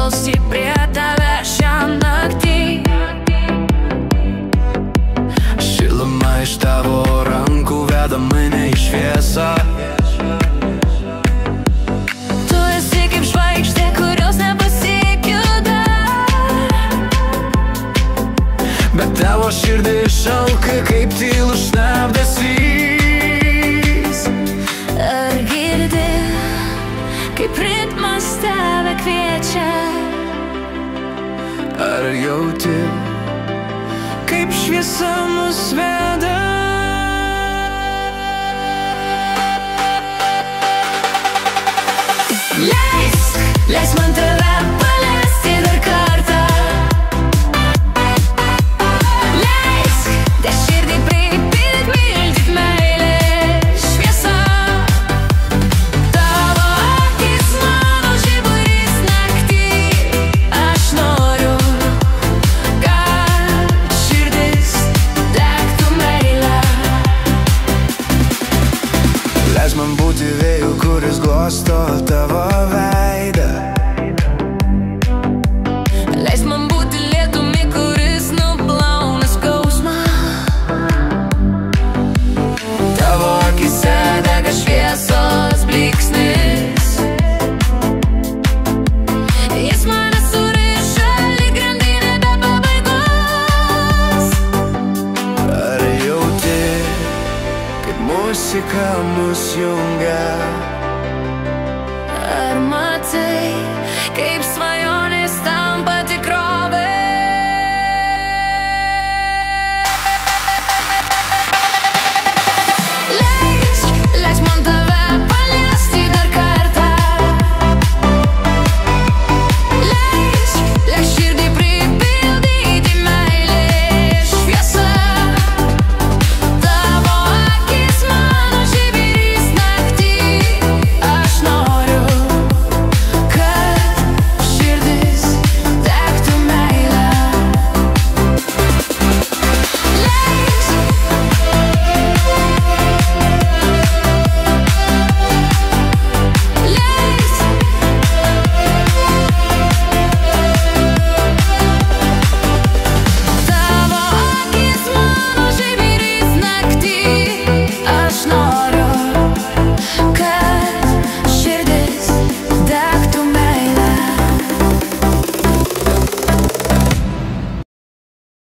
priglausti prie tavęs šią naktį. Šiluma iš tavo rankų veda mane į šviesą. Tu esi kaip žvaigždė, kurios nepasiekiu dar, bet tavo širdis šalka kaip tylus šnabždesys. ar girdi, kaip ritmas tave kviečia? Ar jauti, kaip šviesa mus veda? Leisk man tave paliesti dar kartą. Leisk tą širdį pripildyt, mildyt meilės šviesa. Tavo akis mano žiburys naktį. Aš noriu, kad širdis degtų meile. Leisk man būti vėju, kuris glosto tavo veidą. Leisk man būti lietumi, kuris nuplauna skausmą. Tavo Akyse dega šviesos blyksnis. Jis mane suriša lyg grandinė be pabaigos. ar jauti, kaip muzika mus jungia? Ar matai, kaip